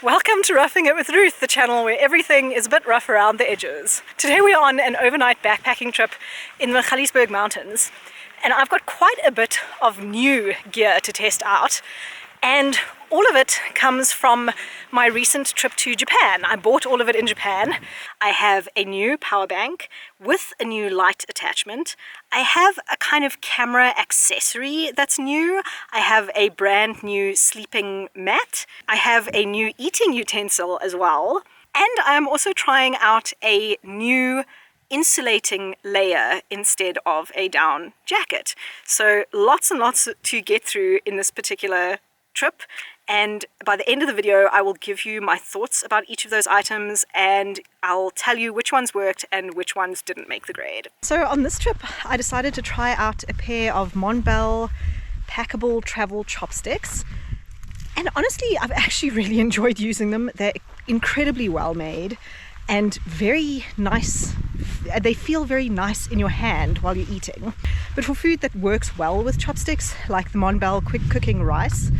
Welcome to Roughing It with Ruth, the channel where everything is a bit rough around the edges. Today we are on an overnight backpacking trip in the Helinox Mountains, and I've got quite a bit of new gear to test out, and all of it comes from my recent trip to Japan. I bought all of it in Japan. I have a new power bank with a new light attachment. I have a kind of camera accessory that's new. I have a brand new sleeping mat. I have a new eating utensil as well. And I am also trying out a new insulating layer instead of a down jacket. So lots and lots to get through in this particular trip, and by the end of the video I will give you my thoughts about each of those items, and I'll tell you which ones worked and which ones didn't make the grade. So on this trip I decided to try out a pair of Montbell packable travel chopsticks, and honestly I've actually really enjoyed using them. They're incredibly well made and very nice. They feel very nice in your hand while you're eating. But for food that works well with chopsticks, like the Montbell quick cooking rice,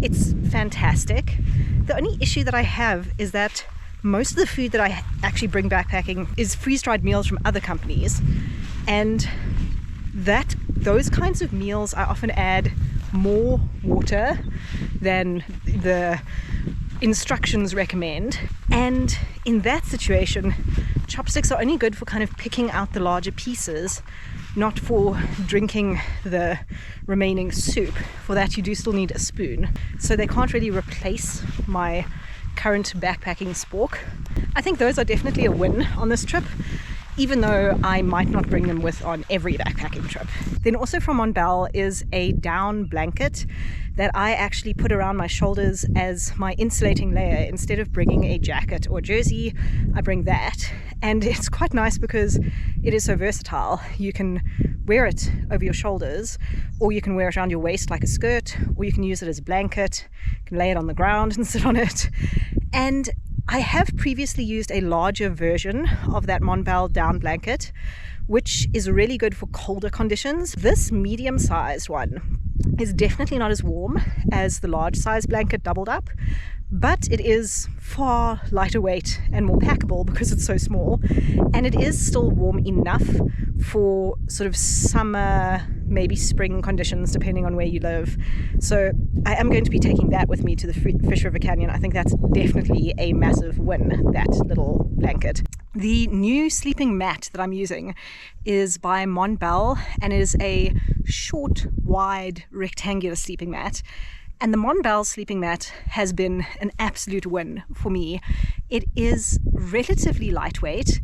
it's fantastic. The only issue that I have is that most of the food that I actually bring backpacking is freeze-dried meals from other companies, and those kinds of meals I often add more water than the instructions recommend, and in that situation chopsticks are only good for kind of picking out the larger pieces, not for drinking the remaining soup. For that you do still need a spoon, so they can't really replace my current backpacking spork. I think those are definitely a win on this trip, even though I might not bring them with on every backpacking trip. Then also from Montbell is a down blanket that I actually put around my shoulders as my insulating layer. Instead of bringing a jacket or jersey, I bring that, and it's quite nice because it is so versatile. You can wear it over your shoulders, or you can wear it around your waist like a skirt, or you can use it as a blanket. You can lay it on the ground and sit on it. And I have previously used a larger version of that Mont-bell Down Blanket, which is really good for colder conditions. This medium-sized one is definitely not as warm as the large-sized blanket doubled up, but it is far lighter weight and more packable because it's so small, and it is still warm enough for sort of summer, maybe spring conditions depending on where you live. So I am going to be taking that with me to the Fish River Canyon. I think that's definitely a massive win, that little blanket. The new sleeping mat that I'm using is by Montbell and is a short, wide, rectangular sleeping mat. And the Montbell sleeping mat has been an absolute win for me. It is relatively lightweight,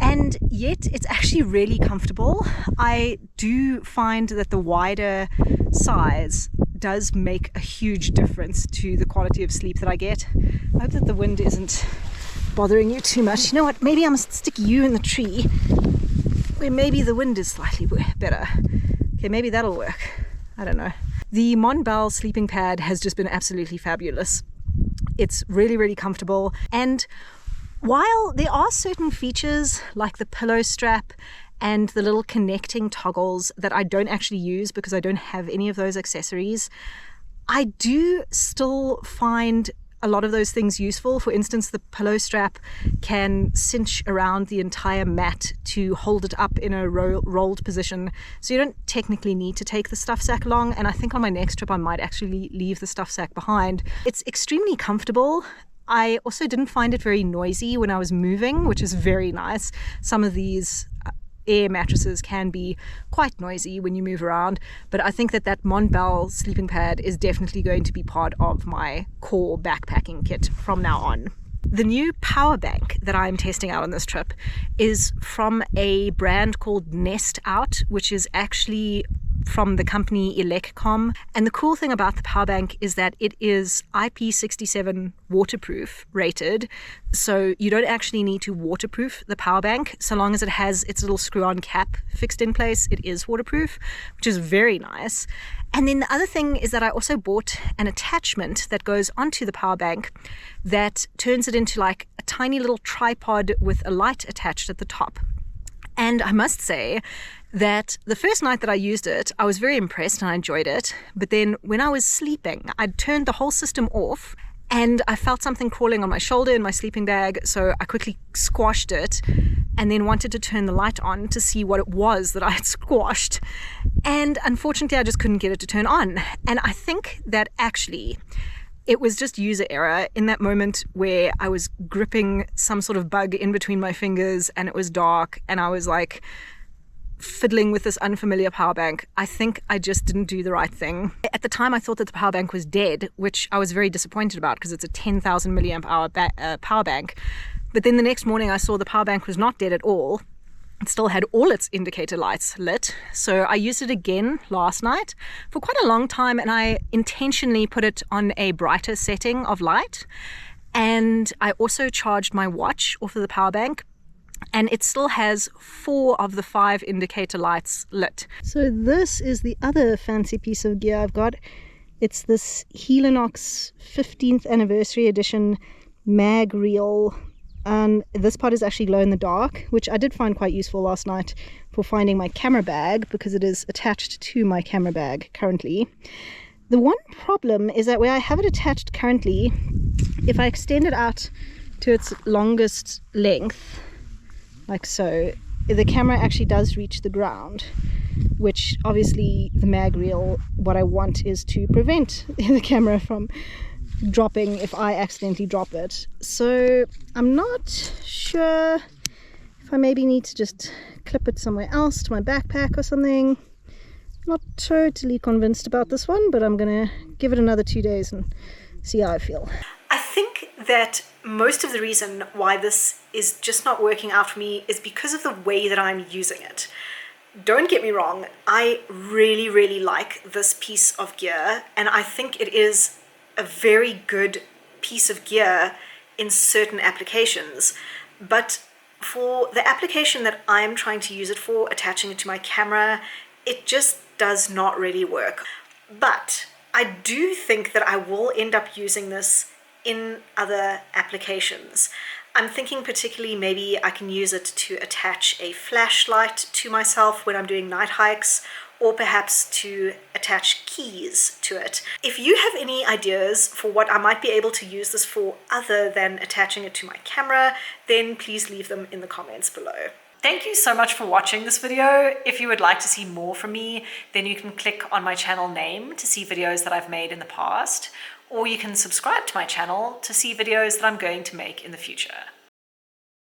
and yet it's actually really comfortable. I do find that the wider size does make a huge difference to the quality of sleep that I get. I hope that the wind isn't bothering you too much. You know what, maybe I must stick you in the tree where maybe the wind is slightly better. Okay, maybe that'll work. I don't know. The Montbell sleeping pad has just been absolutely fabulous. It's really, really comfortable, and while there are certain features like the pillow strap and the little connecting toggles that I don't actually use because I don't have any of those accessories, I do still find a lot of those things useful. For instance, the pillow strap can cinch around the entire mat to hold it up in a rolled position, so you don't technically need to take the stuff sack along, and I think on my next trip I might actually leave the stuff sack behind. It's extremely comfortable. I also didn't find it very noisy when I was moving, which is very nice. Some of these air mattresses can be quite noisy when you move around, but I think that Montbell sleeping pad is definitely going to be part of my core backpacking kit from now on. The new power bank that I'm testing out on this trip is from a brand called Nestout, which is actually from the company Elecom. And the cool thing about the power bank is that it is IP67 waterproof rated, so you don't actually need to waterproof the power bank. So long as it has its little screw-on cap fixed in place, it is waterproof, which is very nice. And then the other thing is that I also bought an attachment that goes onto the power bank that turns it into like a tiny little tripod with a light attached at the top. And I must say that the first night that I used it, I was very impressed and I enjoyed it. But then when I was sleeping, I'd turned the whole system off and I felt something crawling on my shoulder in my sleeping bag, so I quickly squashed it and then wanted to turn the light on to see what it was that I had squashed, and unfortunately I just couldn't get it to turn on. And I think that actually it was just user error in that moment where I was gripping some sort of bug in between my fingers and it was dark and I was like fiddling with this unfamiliar power bank. I think I just didn't do the right thing. At the time I thought that the power bank was dead, which I was very disappointed about because it's a 10,000 milliamp hour power bank. But then the next morning I saw the power bank was not dead at all. It still had all its indicator lights lit. So I used it again last night for quite a long time, and I intentionally put it on a brighter setting of light. And I also charged my watch off of the power bank, and it still has 4 of the 5 indicator lights lit. So this is the other fancy piece of gear I've got. It's this Helinox 15th anniversary edition mag reel. And this part is actually glow in the dark, which I did find quite useful last night for finding my camera bag, because it is attached to my camera bag currently. The one problem is that where I have it attached currently, if I extend it out to its longest length, like so, the camera actually does reach the ground, which obviously the mag reel, what I want is to prevent the camera from dropping if I accidentally drop it. So I'm not sure if I maybe need to just clip it somewhere else, to my backpack or something. Not totally convinced about this one, but I'm gonna give it another 2 days and see how I feel. I think that most of the reason why this is just not working out for me is because of the way that I'm using it. Don't get me wrong, I really like this piece of gear, and I think it is a very good piece of gear in certain applications, but for the application that I'm trying to use it for, attaching it to my camera, it just does not really work. But I do think that I will end up using this in other applications. I'm thinking particularly maybe I can use it to attach a flashlight to myself when I'm doing night hikes, or perhaps to attach keys to it. If you have any ideas for what I might be able to use this for other than attaching it to my camera, then please leave them in the comments below. Thank you so much for watching this video. If you would like to see more from me, then you can click on my channel name to see videos that I've made in the past, or you can subscribe to my channel to see videos that I'm going to make in the future.